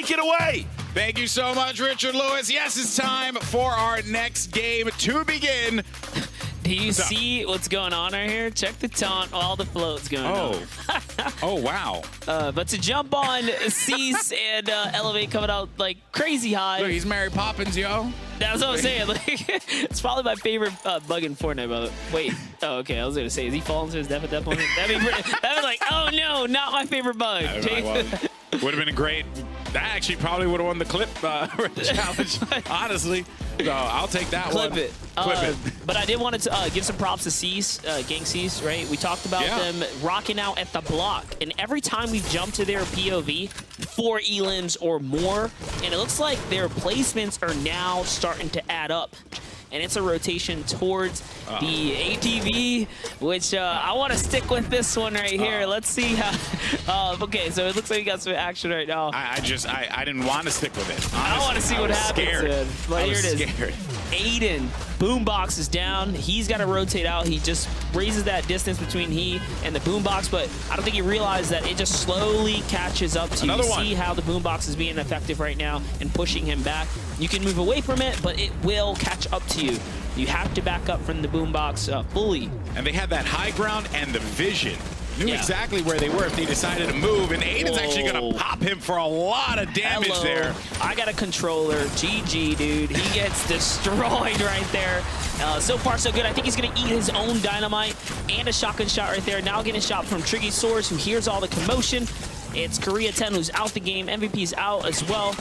Take it away. Thank you so much, Richard Lewis. Yes, it's time for our next game to begin. Do you see what's going on right here? Check the taunt, all the floats going on. Oh, wow. But to jump on Cease and Elevate coming out like crazy high. Look, he's Mary Poppins, yo. That's what I'm saying. Like, it's probably my favorite bug in Fortnite. By the way. Wait. Oh, okay. I was gonna say, is he falling to his death at that point? That'd be like, oh no, not my favorite bug. Would have been a great. That actually probably would have won the clip challenge, honestly. So I'll take that one. Clip it. But I did want to give some props to Cease, Gang Cease, right? We talked about them rocking out at the block. And every time we jump to their POV, 4 elims or more, and it looks like their placements are now starting to add up. And it's a rotation towards the ATV, which I want to stick with this one right here. Let's see how. Okay, so it looks like we got some action right now. I didn't want to stick with it. Honestly. I want to see what happens. But here it is. Scared. Aiden, boombox is down. He's got to rotate out. He just raises that distance between he and the boombox, but I don't think he realized that it just slowly catches up to you. See how the boombox is being effective right now and pushing him back. You can move away from it, but it will catch up to you. You have to back up from the boombox fully. And they had that high ground and the vision. Knew exactly where they were if they decided to move, and Aiden's actually going to pop him for a lot of damage there. I got a controller. GG, dude. He gets destroyed right there. So far, so good. I think he's going to eat his own dynamite and a shotgun shot right there. Now getting a shot from Triggy Source, who hears all the commotion. It's Korea 10 who's out the game. MVP's out as well.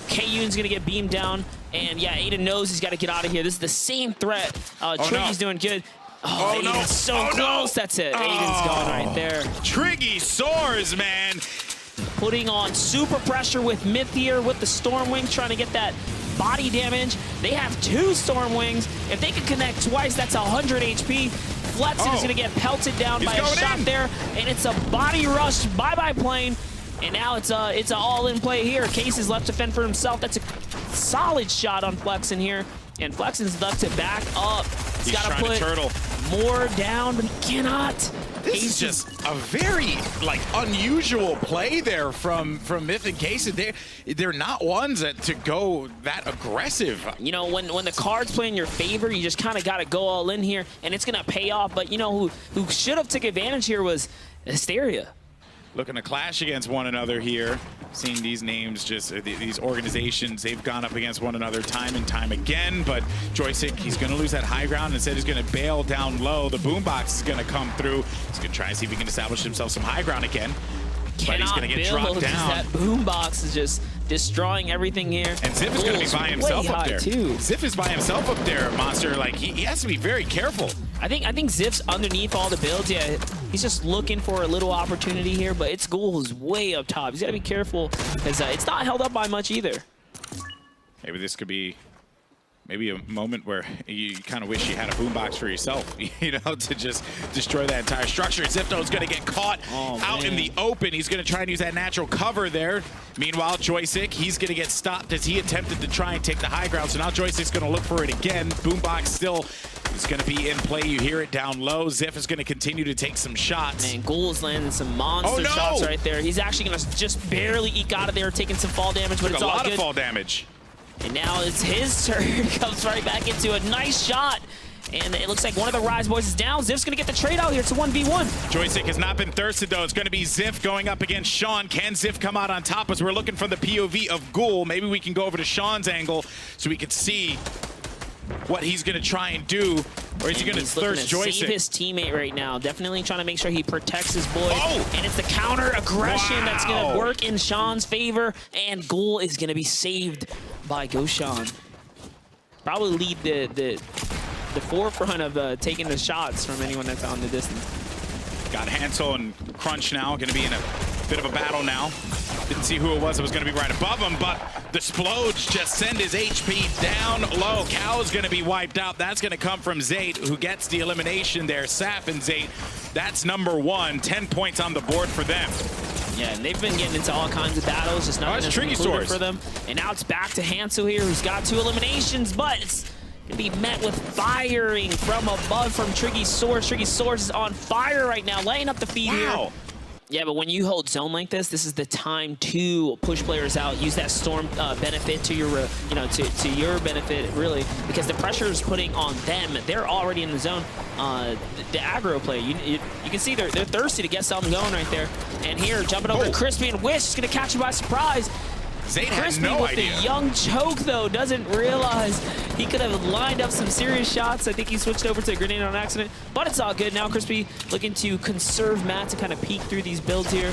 K-Yoon's going to get beamed down. And yeah, Aiden knows he's got to get out of here. This is the same threat. Triggy's doing good. Oh, Aiden's so close. That's it. Aiden's gone right there. Triggy soars, man. Putting on super pressure with Mythier with the Stormwing, trying to get that body damage. They have 2 Stormwings. If they can connect twice, that's 100 HP. Flexen is going to get pelted down by a shot there, and it's a body rush. Bye-bye plane. And now it's a all-in play here. Case is left to fend for himself. That's a solid shot on Flexen here. And Flexen's left to back up. He's got to put more down, but he cannot. This is just a very unusual play there from Myth and Case. They're not ones to go that aggressive. You know, when the cards play in your favor, you just kind of got to go all in here, and it's gonna pay off. But you know who should have took advantage here was Hysteria. Looking to clash against one another here. Seeing these names, these organizations, they've gone up against one another time and time again. But Joystick, he's going to lose that high ground. Instead, he's going to bail down low. The boombox is going to come through. He's going to try and see if he can establish himself some high ground again. But he's going to get dropped down. That boombox is just destroying everything here. And Ziff is going to be by himself up there. Ziff is by himself up there, Monster. Like, he has to be very careful. I think Ziff's underneath all the builds. Yeah, he's just looking for a little opportunity here, but it's Ghoul's way up top. He's got to be careful because it's not held up by much either. Maybe this could be maybe a moment where you kind of wish you had a boombox for yourself, you know, to just destroy that entire structure. Zipto's going to get caught out in the open. He's going to try and use that natural cover there. Meanwhile, Joystick, he's going to get stopped as he attempted to try and take the high ground. So now Joystick's going to look for it again. Boombox still is going to be in play. You hear it down low. Ziff is going to continue to take some shots. Man, Ghoul's landing some monster shots right there. He's actually going to just barely eke out of there, taking some fall damage, but it's all good. A lot of fall damage. And now it's his turn. Comes right back into a nice shot. And it looks like one of the Rise boys is down. Ziff's going to get the trade out here. It's a 1v1. Joystick has not been thirsted, though. It's going to be Ziff going up against Sean. Can Ziff come out on top as we're looking for the POV of Ghoul? Maybe we can go over to Sean's angle so we can see what he's going to try and do. Or is he going to thirst Joystick? Save his teammate right now. Definitely trying to make sure he protects his boy. And it's the counter aggression that's going to work in Sean's favor. And Ghoul is going to be saved by Goshan. Probably lead the forefront of taking the shots from anyone that's on the distance. Got Hansel and Crunch now, going to be in a bit of a battle now. Didn't see who it was that was going to be right above him, but the Splodes just send his HP down low. Cow's going to be wiped out. That's going to come from Zayt, who gets the elimination there. Saf and Zayt, that's #1. 10 points on the board for them. Yeah, and they've been getting into all kinds of battles. Just nothing that's included for them. And now it's back to Hansel here, who's got 2 eliminations, but it's going to be met with firing from above from Triggy Source. Triggy Source is on fire right now, laying up the feed here. Yeah, but when you hold zone like this is the time to push players out, use that storm benefit to your, to your benefit, really, because the pressure is putting on them. They're already in the zone. The aggro play, you can see they're thirsty to get something going right there. And here, jumping over to Crispy, and Wish is going to catch him by surprise. Zain Crispy had no with idea. the young choke, though, doesn't realize he could have lined up some serious shots. I think he switched over to a grenade on accident, but it's all good. Now Crispy looking to conserve Matt to kind of peek through these builds here.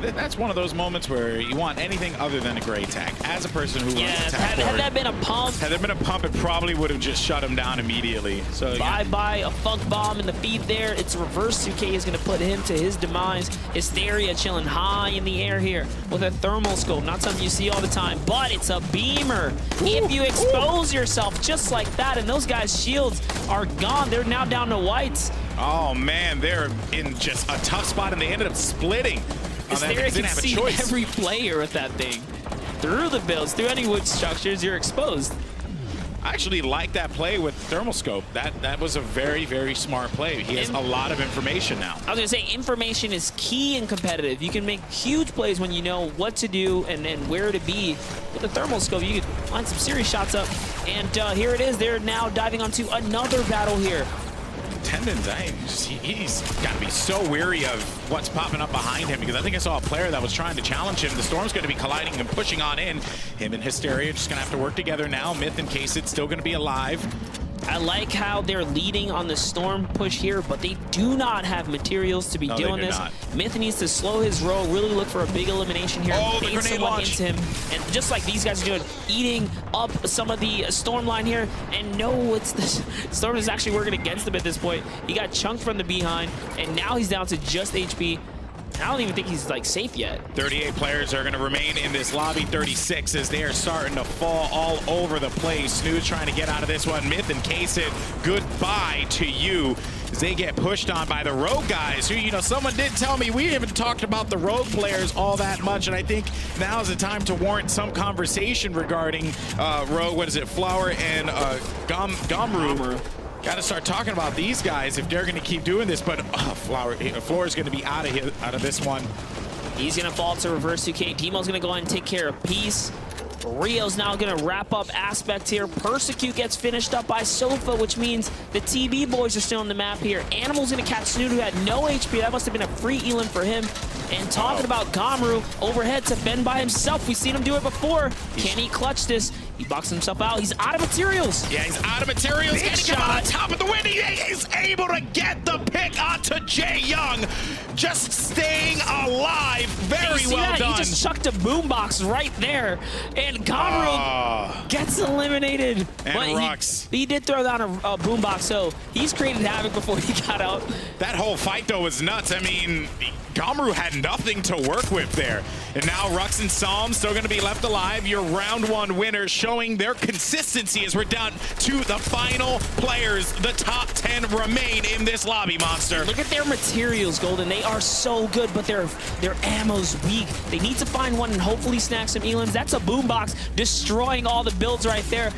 That's one of those moments where you want anything other than a gray tag. As a person who runs attack had that been a pump, had there been a pump, it probably would have just shut him down immediately. So bye-bye, a funk bomb in the feed there. It's reverse. 2K is going to put him to his demise. Hysteria chilling high in the air here with a thermal scope. Not something you see all the time, but it's a beamer. If you expose yourself just like that, and those guys' shields are gone, they're now down to whites. Oh man, they're in just a tough spot, and they ended up splitting. Hysteria can see every player with that thing. Through the builds, through any wood structures, you're exposed. I actually like that play with thermal scope. That was a very, very smart play. He has a lot of information now. I was going to say, information is key in competitive. You can make huge plays when you know what to do and where to be. With the thermal scope, you can line some serious shots up. And here it is. They're now diving onto another battle here. Tendons, he's got to be so weary of what's popping up behind him, because I think I saw a player that was trying to challenge him. The Storm's going to be colliding and pushing on in. Him and Hysteria just going to have to work together now. Myth and Kaysid still going to be alive. I like how they're leading on the Storm push here, but they do not have materials to be doing this. Myth needs to slow his roll, really look for a big elimination here. Oh, the grenade launch. Into him. And just like these guys are doing, eating up some of the Storm line here. And no, it's the Storm is actually working against him at this point. He got chunked from the behind, and now he's down to just HP. I don't even think he's like safe yet. 38 players are going to remain in this lobby. 36 as they are starting to fall all over the place. Snooze trying to get out of this one. Myth and Kaysid, goodbye to you as they get pushed on by the Rogue guys who, someone did tell me we haven't talked about the Rogue players all that much, and I think now is the time to warrant some conversation regarding Rogue. What is it? Flower and Gomru. Got to start talking about these guys if they're going to keep doing this, but Floor's going to be out of this one. He's going to fall to reverse 2K. Demo's going to go ahead and take care of Peace. Rio's now going to wrap up Aspect here. Persecute gets finished up by Sofa, which means the TB boys are still on the map here. Animal's going to catch Snoot, who had no HP. That must have been a free Elan for him. And talking about Gomru, overhead to Ben by himself. We've seen him do it before. Can he clutch this? He boxed himself out. He's out of materials. Yeah, he's out of materials. Big shot on top of the win. He is able to get the pick onto Jae Young. Just staying alive. Very well done. He just chucked a boombox right there. And Gomru gets eliminated. And Rux. He did throw down a boombox, so he's created havoc before he got out. That whole fight, though, was nuts. I mean, Gomru had nothing to work with there. And now Rux and Psalm still going to be left alive. Your round one winners showing their consistency as we're down to the final players. The top 10 remain in this lobby, Monster. Look at their materials, Golden. They are so good, but their ammo's weak. They need to find one and hopefully snag some Elans. That's a boombox destroying all the builds right there.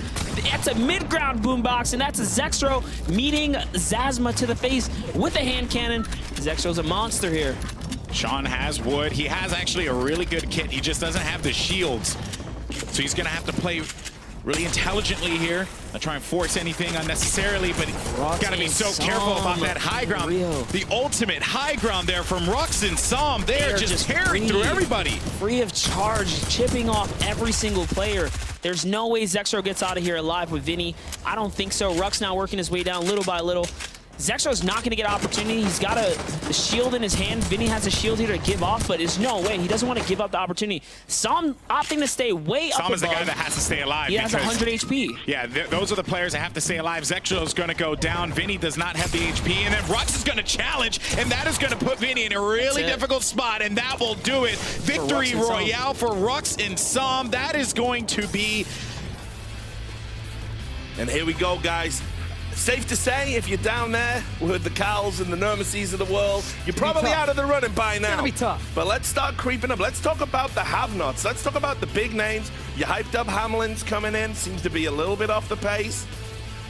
That's a mid-ground boombox, and that's a Zexro meeting Zazma to the face with a hand cannon. Zexro's a monster here. Sean has wood. He has actually a really good kit. He just doesn't have the shields. So he's going to have to play really intelligently here. Not try and force anything unnecessarily, but got to be so careful about that high ground. The ultimate high ground there from Rux and Psalm. They're just tearing through everybody. Free of charge, chipping off every single player. There's no way Zexro gets out of here alive with Vinny. I don't think so. Rux now working his way down little by little. Zexro's not going to get opportunity. He's got a shield in his hand. Vinny has a shield here to give off, but there's no way. He doesn't want to give up the opportunity. Psalm opting to stay way up above. Psalm is the guy that has to stay alive. He has 100 HP. Yeah, those are the players that have to stay alive. Zexro's going to go down. Vinny does not have the HP, and then Rux is going to challenge, and that is going to put Vinny in a really difficult spot, and that will do it. Victory royale for Rux and Psalm. That is going to be... And here we go, guys. Safe to say, if you're down there with the Cowls and the Nermeses of the world, you're probably out of the running by now. It's gonna be tough. But let's start creeping up. Let's talk about the have-nots. Let's talk about the big names. You hyped up Hamlin's coming in. Seems to be a little bit off the pace.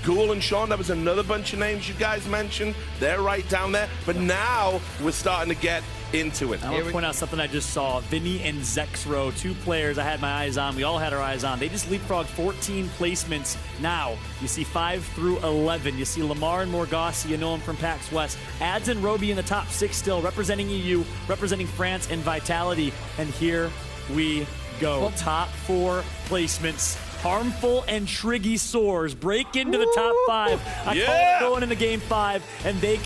Ghoul and Sean, that was another bunch of names you guys mentioned. They're right down there. But now we're starting to get into it. I want to point out something I just saw. Vinny and Zexro, 2 players I had my eyes on. We all had our eyes on. They just leapfrogged 14 placements. Now, you see 5 through 11. You see Lamar and Morgassi, you know him from PAX West. Ads and Roby in the top 6 still, representing EU, representing France and Vitality. And here we go. Top 4 placements. Harmful and Triggy Soars break into the top 5. I call it going into game 5, and they